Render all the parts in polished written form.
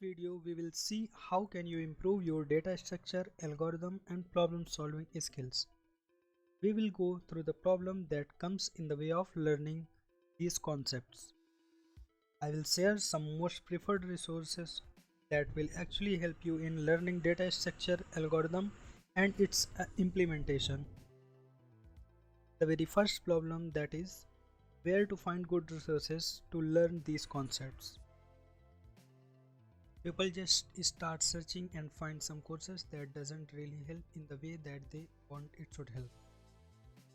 video we will see how can you improve your data structure, algorithm and problem solving skills. We will go through the problem that comes in the way of learning these concepts. I will share some most preferred resources that will actually help you in learning data structure, algorithm and its implementation. The very first problem, that is where to find good resources to learn these concepts. People just start searching and find some courses that doesn't really help in the way that they want it should help.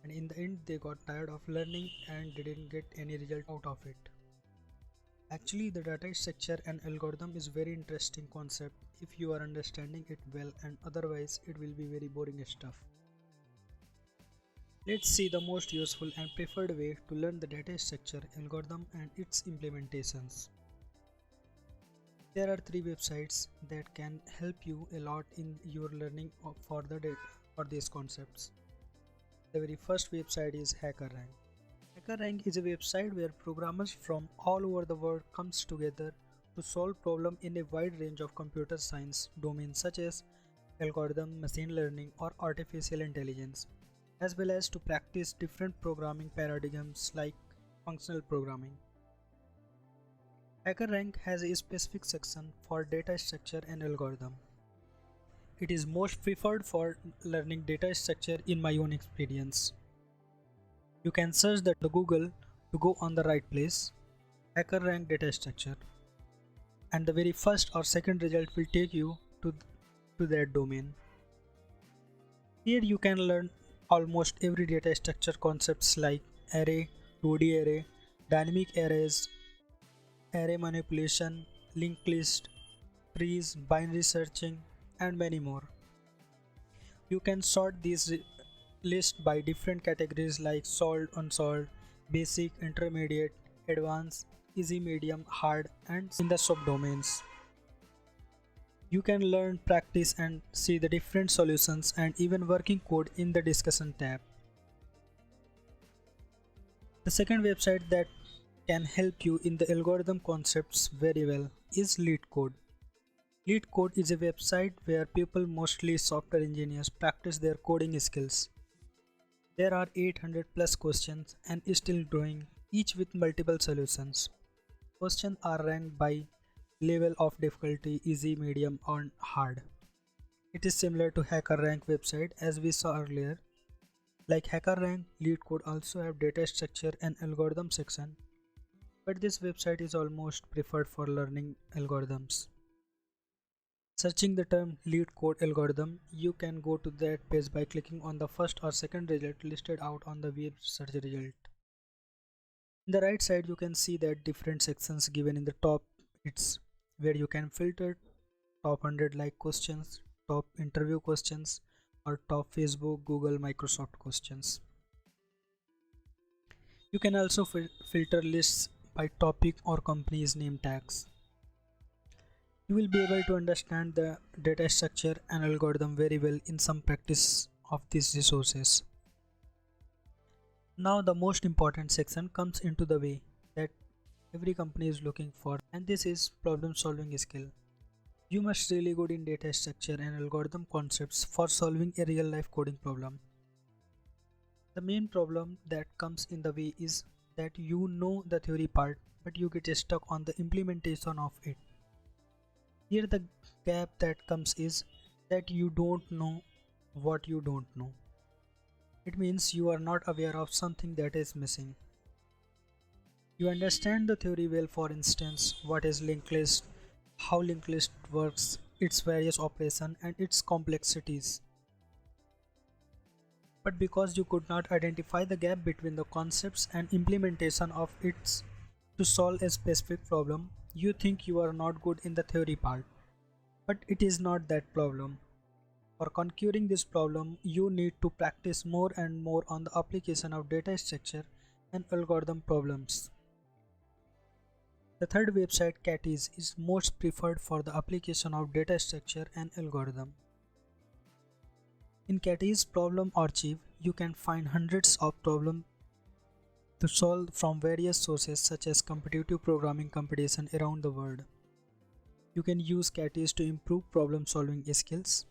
And in the end they got tired of learning and didn't get any result out of it. Actually the data structure and algorithm is very interesting concept if you are understanding it well, and otherwise it will be very boring stuff. Let's see the most useful and preferred way to learn the data structure, algorithm and its implementations. There are 3 websites that can help you a lot in your learning for these concepts. The very first website is HackerRank. HackerRank is a website where programmers from all over the world comes together to solve problems in a wide range of computer science domains such as algorithm, machine learning or artificial intelligence, as well as to practice different programming paradigms like functional programming. HackerRank has a specific section for data structure and algorithm. It is most preferred for learning data structure in my own experience. You can search the Google to go on the right place, HackerRank data structure, and the very first or second result will take you to that domain. Here you can learn almost every data structure concepts like array, 2D array, dynamic arrays, array manipulation, linked list, trees, binary searching and many more. You can sort these lists by different categories like solved, unsolved, basic, intermediate, advanced, easy, medium, hard and in the subdomains. You can learn, practice and see the different solutions and even working code in the discussion tab. The second website that can help you in the algorithm concepts very well is LeetCode. LeetCode is a website where people, mostly software engineers, practice their coding skills. There are 800 plus questions and still growing, each with multiple solutions. Questions are ranked by level of difficulty, easy, medium and hard. It is similar to HackerRank website as we saw earlier. Like HackerRank, LeetCode also have data structure and algorithm section, but this website is almost preferred for learning algorithms. Searching the term LeetCode algorithm, you can go to that page by clicking on the first or second result listed out on the web search result. In the right side you can see that different sections given in the top. It's where you can filter top 100 like questions, top interview questions or top Facebook, Google, Microsoft questions. You can also filter lists by topic or company's name tags. You will be able to understand the data structure and algorithm very well in some practice of these resources. Now the most important section comes into the way that every company is looking for, and this is problem solving skill. You must really good in data structure and algorithm concepts for solving a real life coding problem. The main problem that comes in the way is that you know the theory part but you get stuck on the implementation of it. Here the gap that comes is that you don't know what you don't know. It means you are not aware of something that is missing. You understand the theory well, for instance, what is linked list, how linked list works, its various operations and its complexities. But because you could not identify the gap between the concepts and implementation of it to solve a specific problem, you think you are not good in the theory part. But it is not that problem. For conquering this problem, you need to practice more and more on the application of data structure and algorithm problems. The third website, Catis, is most preferred for the application of data structure and algorithm. In Catis Problem Archive, you can find hundreds of problems to solve from various sources such as competitive programming competition around the world. You can use CATIS to improve problem solving skills,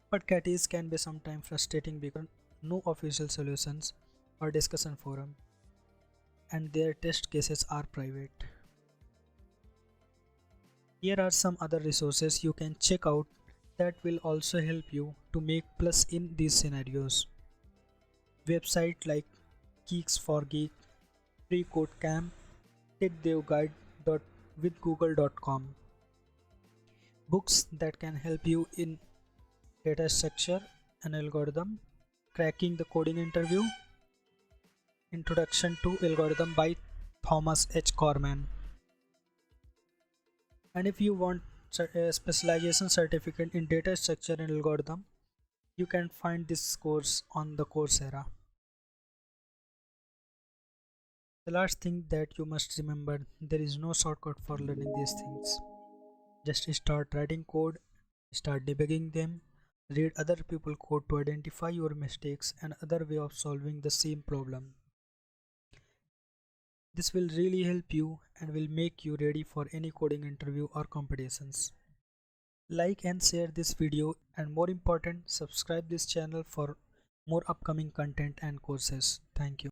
but CATIS can be sometimes frustrating because no official solutions or discussion forum, and their test cases are private. Here are some other resources you can check out that will also help you to make plus in these scenarios. Websites like Geeks for Geek, ProCodeCamp, TechDevGuide.withgoogle.com. Books that can help you in data structure and algorithm, Cracking the Coding Interview, Introduction to Algorithm by Thomas H. Corman. And if you want a specialization certificate in data structure and algorithm, you can find this course on the Coursera. The last thing that you must remember, there is no shortcut for learning these things. Just start writing code, start debugging them, read other people code to identify your mistakes and other way of solving the same problem. This will really help you and will make you ready for any coding interview or competitions. Like and share this video, and more important, subscribe this channel for more upcoming content and courses. Thank you.